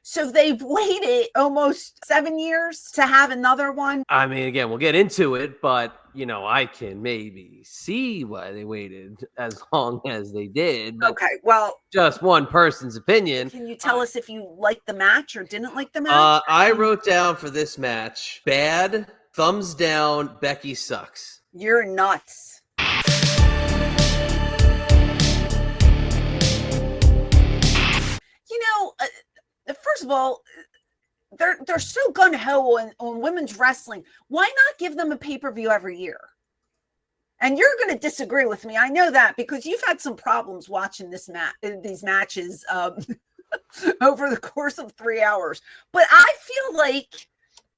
So they've waited almost 7 years to have another one. I mean, again, we'll get into it, but I can maybe see why they waited as long as they did. But okay, well, just one person's opinion. Can you tell us if you liked the match or didn't like the match? I wrote down for this match, bad, thumbs down, Becky sucks. You're nuts. First of all, they're so gun-ho on women's wrestling. Why not give them a pay-per-view every year? And you're going to disagree with me. I know that because you've had some problems watching these matches over the course of 3 hours. But I feel like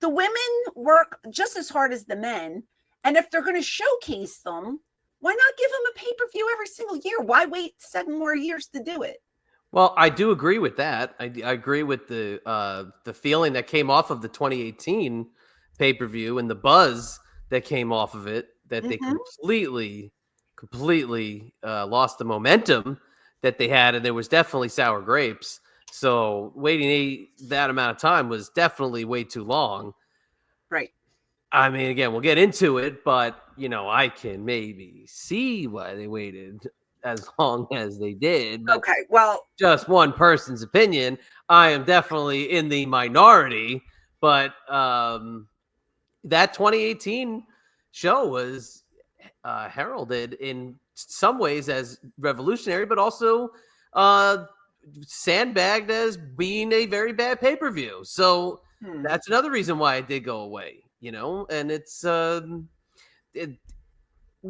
the women work just as hard as the men. And if they're going to showcase them, why not give them a pay-per-view every single year? Why wait 7 more years to do it? Well, I do agree with that. I agree with the feeling that came off of the 2018 pay-per-view and the buzz that came off of it, that they completely lost the momentum that they had, and there was definitely sour grapes. So waiting that amount of time was definitely way too long. Right. I mean, again, we'll get into it, but, I can maybe see why they waited as long as they did. But okay, well, just one person's opinion. I am definitely in the minority, but that 2018 show was heralded in some ways as revolutionary, but also sandbagged as being a very bad pay-per-view. So that's another reason why it did go away, and it's we'll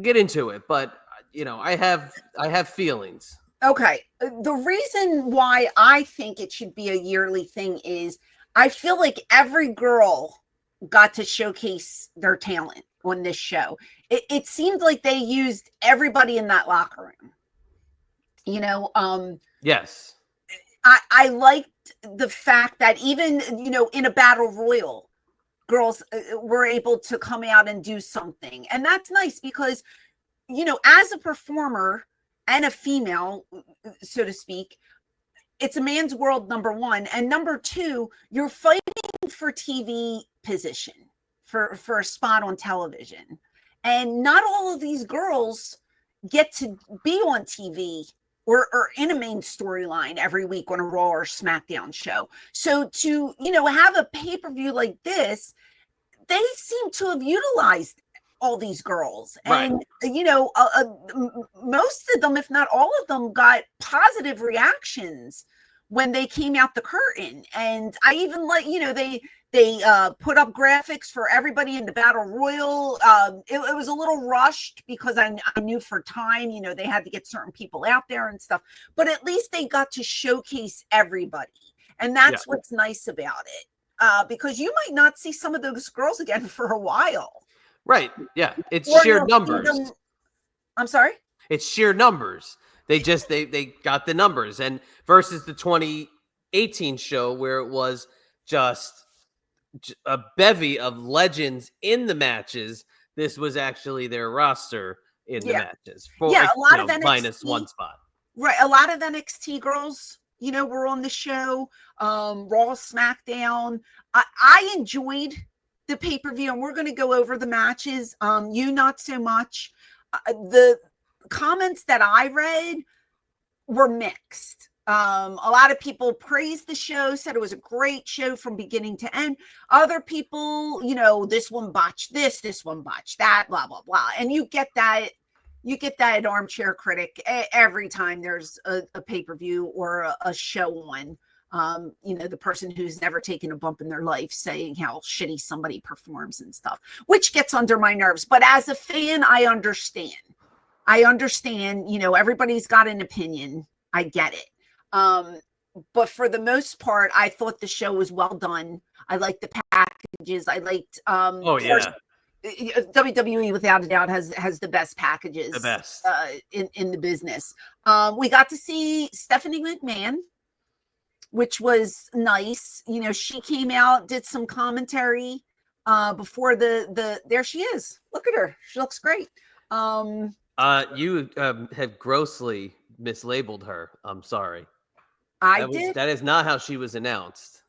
get into it, but I have feelings. Okay. The reason why I think it should be a yearly thing is I feel like every girl got to showcase their talent on this show. It seemed like they used everybody in that locker room. Yes. I liked the fact that even, in a battle royal, girls were able to come out and do something. And that's nice because as a performer and a female, so to speak, it's a man's world, number one. And number two, you're fighting for TV position, for a spot on television. And not all of these girls get to be on TV or in a main storyline every week on a Raw or SmackDown show. So to, have a pay-per-view like this, they seem to have utilized all these girls. Right. And, most of them, if not all of them, got positive reactions when they came out the curtain. And I even they put up graphics for everybody in the battle royal. It was a little rushed because I knew for time, they had to get certain people out there and stuff, but at least they got to showcase everybody. And that's what's nice about it. Because you might not see some of those girls again for a while. Right. Yeah. It's Or sheer numbers. I'm sorry? It's sheer numbers. They got the numbers. And versus the 2018 show where it was just a bevy of legends in the matches, this was actually their roster in the matches. A lot of NXT, minus one spot. Right. A lot of NXT girls, were on the show. Raw, SmackDown. I enjoyed the pay-per-view, and we're going to go over the matches. You not so much. The comments that I read were mixed. A lot of people praised the show, said it was a great show from beginning to end. Other people, this one botched this one botched that, blah, blah, blah. And you get that armchair critic every time there's a pay-per-view or a show on. The person who's never taken a bump in their life saying how shitty somebody performs and stuff, which gets under my nerves. But as a fan, I understand, everybody's got an opinion. I get it. But for the most part, I thought the show was well done. I liked the packages. I liked, WWE without a doubt has the best packages, the best in the business. We got to see Stephanie McMahon, which was nice. She came out, did some commentary before there she is. Look at her. She looks great. You have grossly mislabeled her. I'm sorry. I did. That is not how she was announced.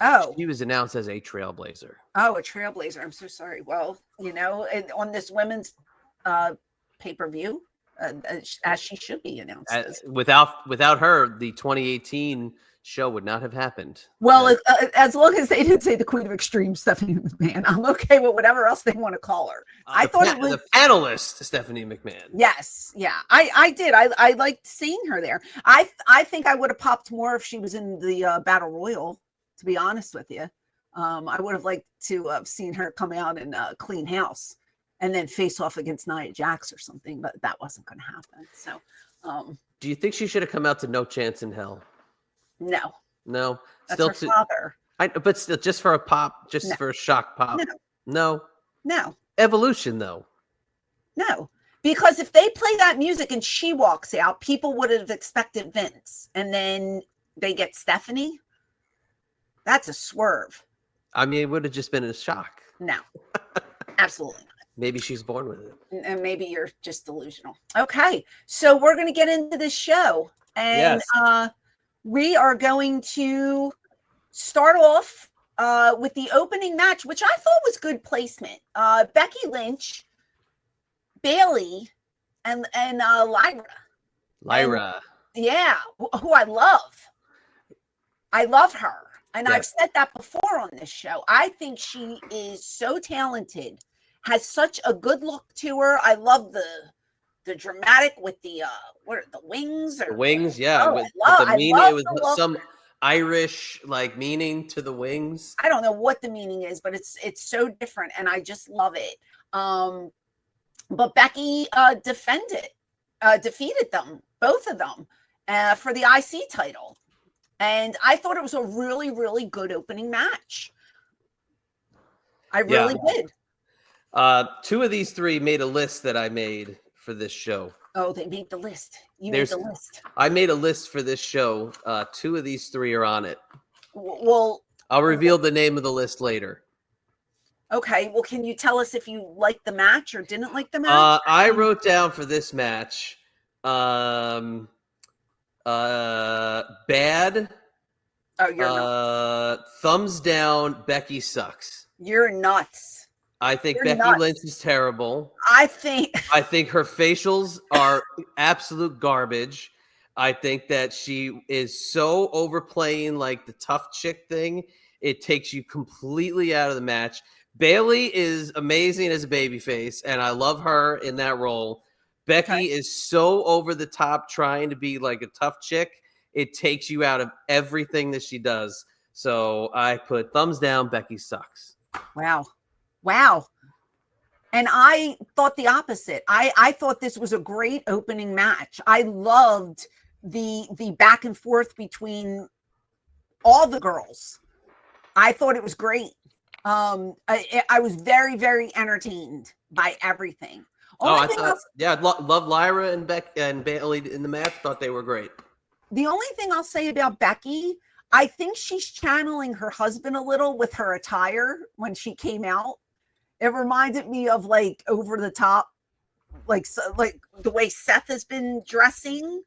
Oh, She was announced as a trailblazer. oh, a trailblazer. I'm so sorry. Well, on this women's pay-per-view, as she should be announced as. Without her, the 2018 show would not have happened. Well, as long as they didn't say the Queen of Extreme, Stephanie McMahon, I'm okay with whatever else they want to call her. I thought it was the panelist Stephanie McMahon. Yes, yeah, I did. I liked seeing her there. I think I would have popped more if she was in the Battle Royal. To be honest with you, I would have liked to have seen her come out and clean house, and then face off against Nia Jax or something. But that wasn't going to happen. So, do you think she should have come out to No Chance in Hell? No. No, that's her father. But still, just for a pop, for a shock pop. No. Evolution, though. No, because if they play that music and she walks out, people would have expected Vince, and then they get Stephanie. That's a swerve. I mean, it would have just been a shock. No, absolutely not. Maybe she's born with it. And maybe you're just delusional. Okay, so we're going to get into this show. And we are going to start off with the opening match, which I thought was good placement. Becky Lynch, Bayley, and Lyra. Lyra. Who I love. I love her. And I've said that before on this show. I think she is so talented, has such a good look to her. I love the dramatic with the wings or the wings, yeah. With the meaning, it was some Irish meaning to the wings. I don't know what the meaning is, but it's so different, and I just love it. But Becky defeated them, both of them, for the IC title. And I thought it was a really, really good opening match. I really did. Two of these three made a list that I made for this show. Oh, they made the list. Made the list. I made a list for this show. Two of these three are on it. Well, I'll reveal the name of the list later. Okay. Well, can you tell us if you liked the match or didn't like the match? I wrote down for this match, bad. Oh, you're nuts. Thumbs down. Becky sucks. You're nuts. I think Becky Lynch is terrible. I think her facials are absolute garbage. I think that she is so overplaying the tough chick thing. It takes you completely out of the match. Bayley is amazing as a babyface, and I love her in that role. Becky is so over the top trying to be like a tough chick. It takes you out of everything that she does. So I put thumbs down. Becky sucks. Wow. And I thought the opposite. I thought this was a great opening match. I loved the back and forth between all the girls. I thought it was great. I was very, very entertained by everything. I love Lyra and Becky and Bayley in the match. Thought they were great. The only thing I'll say about Becky, I think she's channeling her husband a little with her attire when she came out. It reminded me of over the top, like the way Seth has been dressing.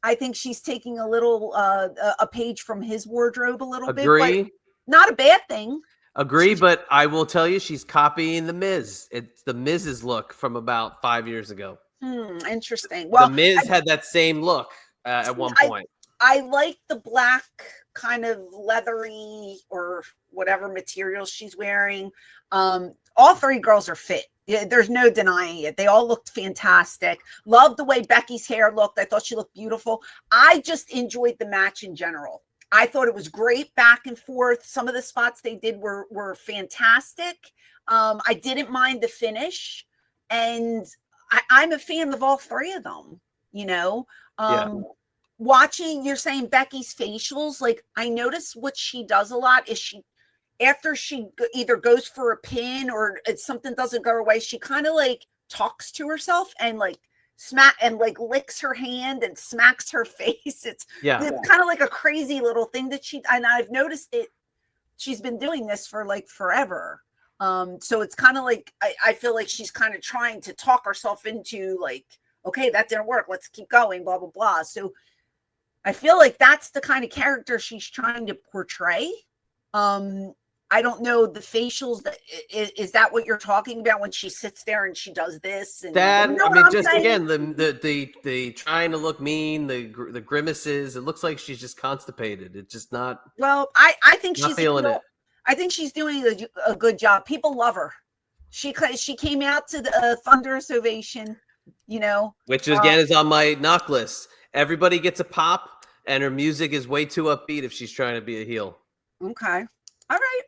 I think she's taking a little a page from his wardrobe a little bit. But not a bad thing. Agree, but I will tell you, she's copying The Miz. It's The Miz's look from about 5 years ago. Interesting. Well, The Miz had that same look at one point. I like the black kind of leathery or whatever material she's wearing. All three girls are fit. There's no denying it. They all looked fantastic. Love the way Becky's hair looked. I thought she looked beautiful. I just enjoyed the match in general. I thought it was great back and forth. Some of the spots they did were fantastic. I didn't mind the finish. And I'm a fan of all three of them, Watching, you're saying Becky's facials, I notice what she does a lot is after she either goes for a pin or something doesn't go her way, she kind of talks to herself and licks her hand and smacks her face. It's kind of like a crazy little thing that and I've noticed it. She's been doing this for forever. So it's kind of I feel like she's kind of trying to talk herself into okay, that didn't work. Let's keep going, blah, blah, blah. So I feel like that's the kind of character she's trying to portray. I don't know the facials. Is that what you're talking about when she sits there and she does this? And That, you know I what mean, I'm just saying? again, the trying to look mean, the grimaces. It looks like she's just constipated. It's just not. Well, I think Not she's feeling it. I think she's doing a good job. People love her. She came out to the thunderous ovation, you know. Which again is on my knock list. Everybody gets a pop, and her music is way too upbeat if she's trying to be a heel. Okay. All right.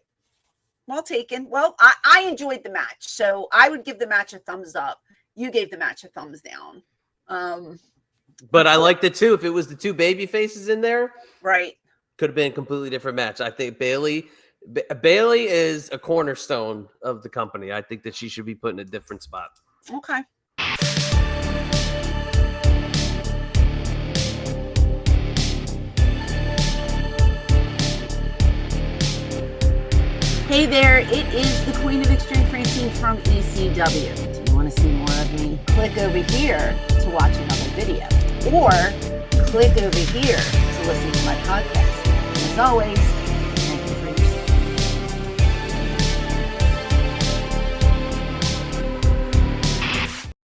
Well taken. Well, I enjoyed the match, so I would give the match a thumbs up. You gave the match a thumbs down. But I liked it too. If it was the two baby faces in there, right, could have been a completely different match. I think Bayley is a cornerstone of the company. I think that she should be put in a different spot. Okay. Hey there, it is the Queen of Extreme, Francine from ECW. Do you want to see more of me? Click over here to watch another video, or click over here to listen to my podcast. As always,